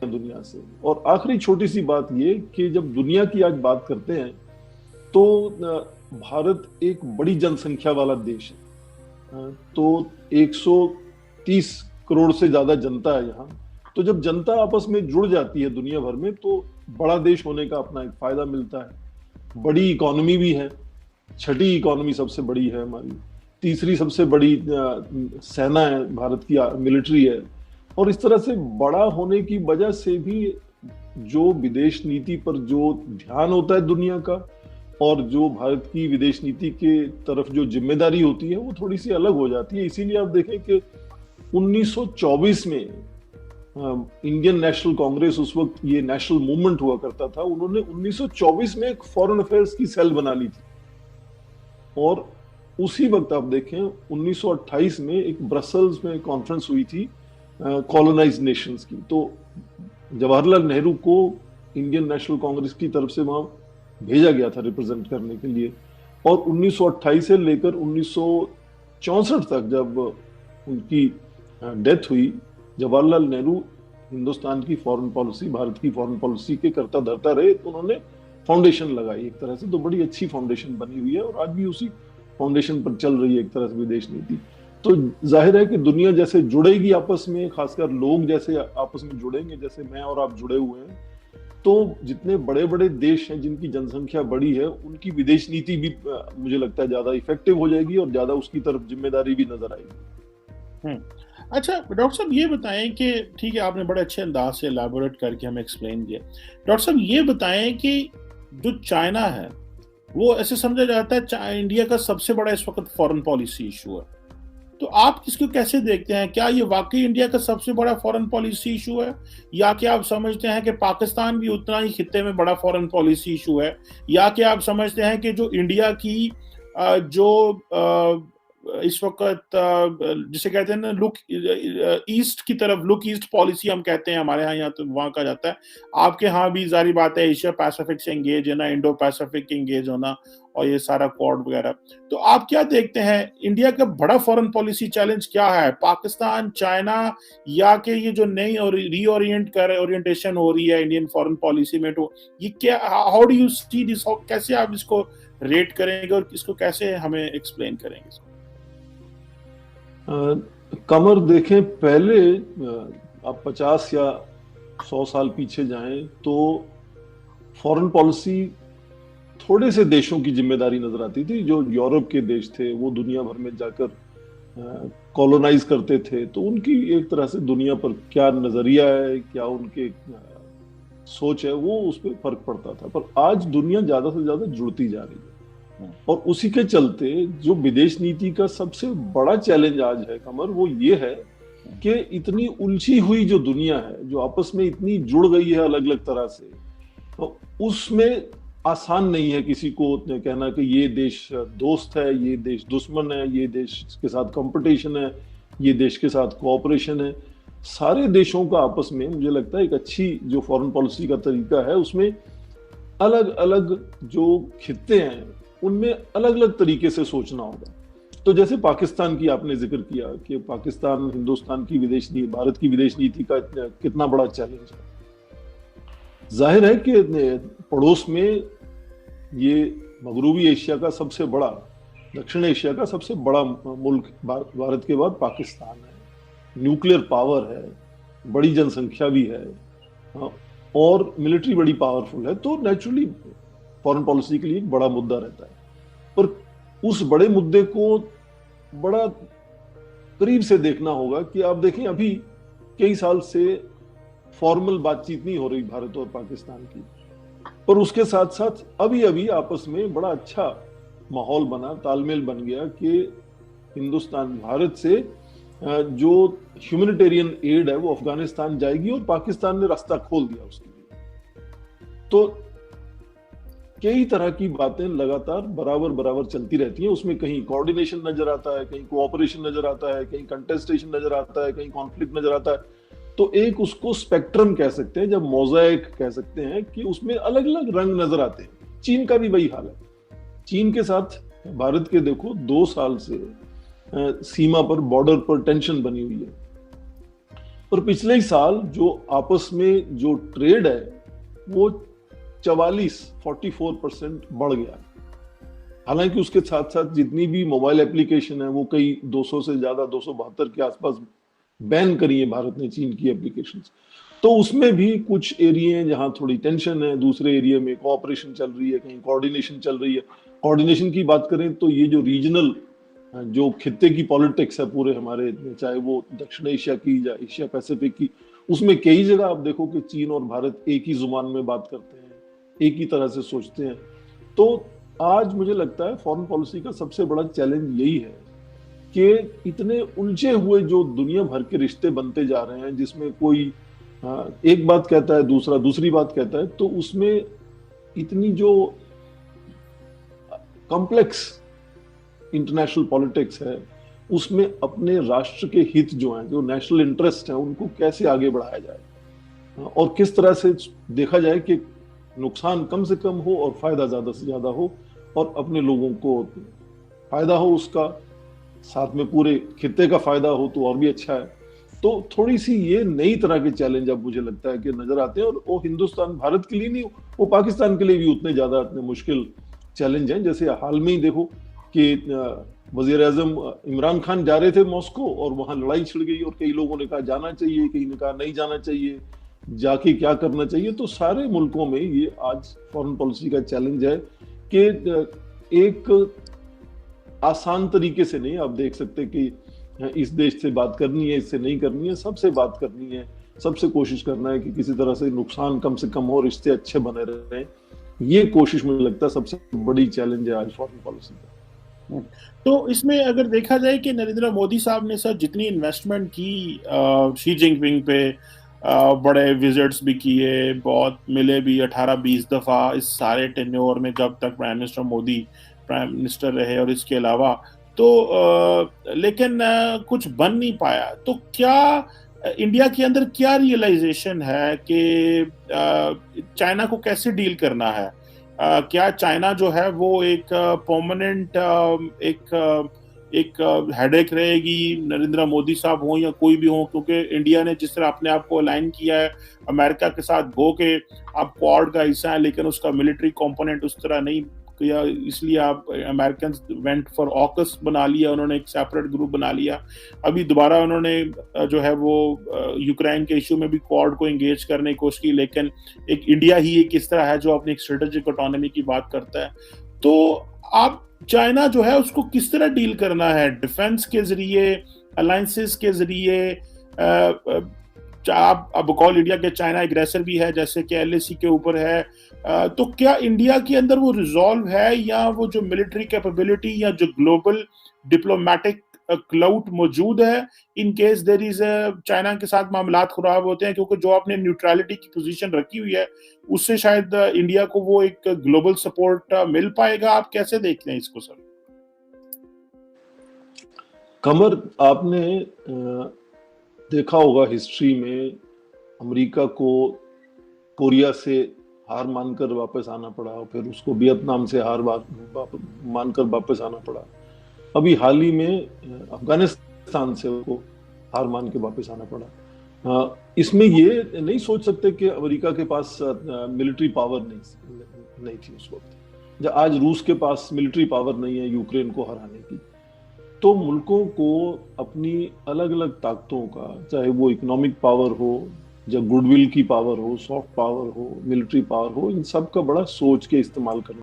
दुनिया से। और आखिरी छोटी सी बात ये कि जब दुनिया की आज बात करते हैं तो भारत एक बड़ी जनसंख्या वाला देश है। तो 130 करोड़ से ज्यादा जनता है यहाँ। तो जब जनता आपस में जुड़ जाती है दुनिया भर में, तो बड़ा देश होने का अपना एक फायदा मिलता है। बड़ी इकोनॉमी भी है, छठी इकोनॉमी सबसे बड़ी है हमारी, तीसरी सबसे बड़ी सेना है भारत की, मिलिट्री है। और इस तरह से बड़ा होने की वजह से भी जो विदेश नीति पर जो ध्यान होता है दुनिया का, और जो भारत की विदेश नीति के तरफ जो जिम्मेदारी होती है, वो थोड़ी सी अलग हो जाती है। इसीलिए आप देखें कि 1924 में इंडियन नेशनल कांग्रेस, उस वक्त ये नेशनल मूवमेंट हुआ करता था, उन्होंने 1924 में एक फॉरेन अफेयर्स की सेल बना ली थी। और उसी वक्त आप देखें 1928 में एक ब्रसल्स में कॉन्फ्रेंस हुई थी कॉलोनाइज्ड नेशंस की। तो जवाहरलाल नेहरू को इंडियन नेशनल कांग्रेस की तरफ से वहां भेजा गया था रिप्रेजेंट करने के लिए। और 1928 से लेकर 1964 तक जब उनकी डेथ हुई, जवाहरलाल नेहरू हिंदुस्तान की फॉरेन पॉलिसी, भारत की फॉरेन पॉलिसी के करता धरता रहे। तो उन्होंने फाउंडेशन लगाई एक तरह से, तो बड़ी अच्छी फाउंडेशन बनी हुई है और आज भी उसी फाउंडेशन पर चल रही है एक तरह से विदेश नीति। तो जाहिर है कि दुनिया जैसे जुड़ेगी आपस में, खासकर लोग जैसे आपस में जुड़ेंगे, जैसे मैं और आप जुड़े हुए हैं, तो जितने बड़े बड़े देश हैं जिनकी जनसंख्या बड़ी है, उनकी विदेश नीति भी मुझे लगता है ज्यादा इफेक्टिव हो जाएगी और ज्यादा उसकी तरफ जिम्मेदारी भी नजर आएगी। अच्छा डॉक्टर साहब, ये बताएं कि ठीक है, आपने बड़े अच्छे अंदाज से एलैबोरेट करके हमें एक्सप्लेन किया। डॉक्टर साहब ये बताएं कि जो चाइना है, वो ऐसे समझा जाता है इंडिया का सबसे बड़ा इस वक्त फॉरेन पॉलिसी इशू है। तो आप इसको कैसे देखते हैं? क्या ये वाकई इंडिया का सबसे बड़ा फॉरेन पॉलिसी इशू है, या क्या आप समझते हैं कि पाकिस्तान भी उतना ही खित्ते में बड़ा फॉरेन पॉलिसी इशू है, या क्या आप समझते हैं कि जो इंडिया की जो इस वक्त जिसे कहते हैं ना लुक ईस्ट की तरफ, लुक ईस्ट पॉलिसी हम कहते हैं हमारे यहाँ तो वहां कहा जाता है, आपके यहाँ भी जारी बात है एशिया पैसिफिक से एंगेज है ना, इंडो पैसिफिक एंगेज होना और ये सारा क्वाड वगैरह। तो आप क्या देखते हैं, इंडिया का बड़ा फॉरेन पॉलिसी चैलेंज क्या है? पाकिस्तान, चाइना, या कि ये जो नई और ओरिएंटेशन हो रही है इंडियन फॉरेन पॉलिसी में, तो ये क्या, how do you see this, कैसे आप इसको रेट करेंगे और इसको कैसे हमें एक्सप्लेन करेंगे इसको? कमर देखें, पहले आप 50 या 100 साल पीछे जाएं तो फॉरेन पॉलिसी थोड़े से देशों की जिम्मेदारी नजर आती थी। जो यूरोप के देश थे वो दुनिया भर में जाकर कॉलोनाइज करते थे, तो उनकी एक तरह से दुनिया पर क्या नजरिया है, क्या उनके सोच है, वो उस पर फर्क पड़ता था। पर आज दुनिया ज्यादा से ज्यादा जुड़ती जा रही है, और उसी के चलते जो विदेश नीति का सबसे बड़ा चैलेंज आज है कमर, वो ये है कि इतनी उलझी हुई जो दुनिया है, जो आपस में इतनी जुड़ गई है अलग अलग तरह से, तो उसमें आसान नहीं है किसी को कहना कि ये देश दोस्त है, ये देश दुश्मन है, ये देश के साथ कंपटीशन है, ये देश के साथ कोऑपरेशन है। सारे देशों का आपस में मुझे लगता है एक अच्छी जो फॉरेन पॉलिसी का तरीका है, उसमें अलग अलग जो खित्ते हैं उनमें अलग अलग तरीके से सोचना होगा। तो जैसे पाकिस्तान की आपने जिक्र किया कि पाकिस्तान हिंदुस्तान की विदेश नीति, भारत की विदेश नीति का कितना बड़ा चैलेंज है। जाहिर है कि पड़ोस में ये मगरबी एशिया का सबसे बड़ा, दक्षिण एशिया का सबसे बड़ा मुल्क भारत के बाद पाकिस्तान है। न्यूक्लियर पावर है, बड़ी जनसंख्या भी है, और मिलिट्री बड़ी पावरफुल है। तो नेचुरली फॉरेन पॉलिसी के लिए एक बड़ा मुद्दा रहता है। पर उस बड़े मुद्दे को बड़ा करीब से देखना होगा कि आप देखें, अभी कई साल से फॉर्मल बातचीत नहीं हो रही भारत और पाकिस्तान की, पर उसके साथ साथ अभी अभी आपस में बड़ा अच्छा माहौल बना, तालमेल बन गया कि हिंदुस्तान भारत से जो ह्यूमैनिटेरियन एड है वो अफगानिस्तान जाएगी, और पाकिस्तान ने रास्ता खोल दिया उसके लिए। तो कई तरह की बातें लगातार बराबर बराबर चलती रहती हैं। उसमें कहीं कोऑर्डिनेशन नजर आता है, कहीं कोऑपरेशन नजर आता है, कहीं कंटेस्टेशन नजर आता है, कहीं कॉन्फ्लिक्ट नजर आता है। तो एक उसको स्पेक्ट्रम कह सकते हैं, जब मोज़ाइक कह सकते हैं कि उसमें अलग अलग रंग नजर आते हैं। चीन का भी वही हाल है। चीन के साथ भारत के देखो 2 साल से सीमा पर, बॉर्डर पर टेंशन बनी हुई है। और पिछले ही साल जो आपस में जो ट्रेड है वो 44% बढ़ गया। हालांकि उसके साथ साथ जितनी भी मोबाइल एप्लीकेशन है वो कई 200 से ज्यादा 272 के आसपास बैन करी है भारत ने चीन की एप्लीकेशंस। तो उसमें भी कुछ एरिया हैं जहां थोड़ी टेंशन है, दूसरे एरिया में कोऑपरेशन चल रही है, कहीं कोऑर्डिनेशन चल रही है। कोऑर्डिनेशन की बात करें तो ये जो रीजनल जो खित्ते की पॉलिटिक्स है पूरे हमारे, चाहे वो दक्षिण एशिया की या एशिया पैसिफिक की, उसमें कई जगह आप देखो कि चीन और भारत एक ही जुबान में बात करते हैं, एक ही तरह से सोचते हैं। तो आज मुझे लगता है फॉरेन पॉलिसी का सबसे बड़ा चैलेंज यही है कि इतने उलझे हुए जो दुनिया भर के रिश्ते बनते जा रहे हैं, जिसमें कोई एक बात कहता है, दूसरा दूसरी बात कहता है, तो उसमें इतनी जो कॉम्प्लेक्स इंटरनेशनल पॉलिटिक्स है, उसमें अपने राष्ट्र के हित जो हैं, जो नेशनल इंटरेस्ट हैं, उनको कैसे आगे बढ़ाया जाए और किस तरह से देखा जाए कि नुकसान कम से कम हो और फायदा ज्यादा से ज्यादा हो और अपने लोगों को फायदा हो उसका, साथ में पूरे खित्ते का फायदा हो तो और भी अच्छा है। तो थोड़ी सी ये नई तरह के चैलेंज अब मुझे लगता है कि नजर आते हैं, और वो हिंदुस्तान भारत के लिए नहीं, वो पाकिस्तान के लिए भी उतने ज्यादा इतने मुश्किल चैलेंज हैं। जैसे हाल में ही देखो कि वजीर आजम इमरान खान जा रहे थे मॉस्को और वहां लड़ाई छिड़ गई और कई लोगों ने कहा जाना चाहिए, कई ने कहा नहीं जाना चाहिए, जाके क्या करना चाहिए। तो सारे मुल्कों में ये आज फॉरेन पॉलिसी का चैलेंज है कि एक आसान तरीके से नहीं, आप देख सकते कि इस देश से बात करनी है, इससे नहीं करनी है, सबसे बात करनी है, सबसे कोशिश करना है कि किसी तरह से नुकसान कम से कम हो, रिश्ते अच्छे बने रहे। ये कोशिश मुझे लगता है सबसे बड़ी चैलेंज है आज फॉरेन पॉलिसी का। तो इसमें अगर देखा जाए कि नरेंद्र मोदी साहब ने सर जितनी इन्वेस्टमेंट की शी जिनपिंग पे, बड़े विजिट्स भी किए, बहुत मिले भी 18-20 दफा इस सारे टेन्योर में जब तक prime minister Modi prime minister रहे, और इसके अलावा तो लेकिन कुछ बन नहीं पाया। तो क्या इंडिया के अंदर क्या रियलाइजेशन है कि चाइना को कैसे डील करना है? क्या चाइना जो है वो एक परमानेंट एक हेडेक रहेगी, नरेंद्र मोदी साहब हो या कोई भी हो? क्योंकि इंडिया ने जिस तरह अपने आप को अलाइन किया है अमेरिका के साथ, गो के आप क्वाड का हिस्सा है लेकिन उसका मिलिट्री कंपोनेंट उस तरह नहीं किया, इसलिए आप अमेरिकन वेंट फॉर ऑकस बना लिया, उन्होंने एक सेपरेट ग्रुप बना लिया। अभी दोबारा उन्होंने जो है वो यूक्रेन के इश्यू में भी क्वाड को एंगेज करने की कोशिश की, लेकिन एक इंडिया ही एक इस तरह है जो अपनी एक स्ट्रेटेजिक ऑटोनॉमी की बात करता है। तो आप चाइना जो है उसको किस तरह डील करना है? डिफेंस के जरिए, अलायंसेस के जरिए? आप अब ऑल इंडिया के चाइना एग्रेसर भी है जैसे कि एलएसी के ऊपर है, तो क्या इंडिया के अंदर वो रिजॉल्व है, या वो जो मिलिट्री कैपेबिलिटी या जो ग्लोबल डिप्लोमेटिक क्लाउट मौजूद है in case there is China के साथ मामलात खराब होते हैं? क्योंकि जो आपने न्यूट्रलिटी की पोजीशन रखी हुई है उससे शायद इंडिया को वो एक ग्लोबल सपोर्ट मिल पाएगा। आप कैसे देखते हैं इसको सर? कमर, आपने देखा होगा हिस्ट्री में अमेरिका को कोरिया से हार मानकर वापस आना पड़ा, फिर उसको वियतनाम से हार मानकर वापस आना पड़ा, अभी हाल ही में अफगानिस्तान से उसको हार मान के वापस आना पड़ा। इसमें ये नहीं सोच सकते कि अमेरिका के पास मिलिट्री पावर नहीं थी उस वक्त। जब आज रूस के पास मिलिट्री पावर नहीं है यूक्रेन को हराने की, तो मुल्कों को अपनी अलग अलग ताकतों का, चाहे वो इकोनॉमिक पावर हो, जब गुडविल की पावर हो, सॉफ्ट पावर हो, मिलिट्री पावर हो, इन सब का बड़ा सोच के इस्तेमाल करना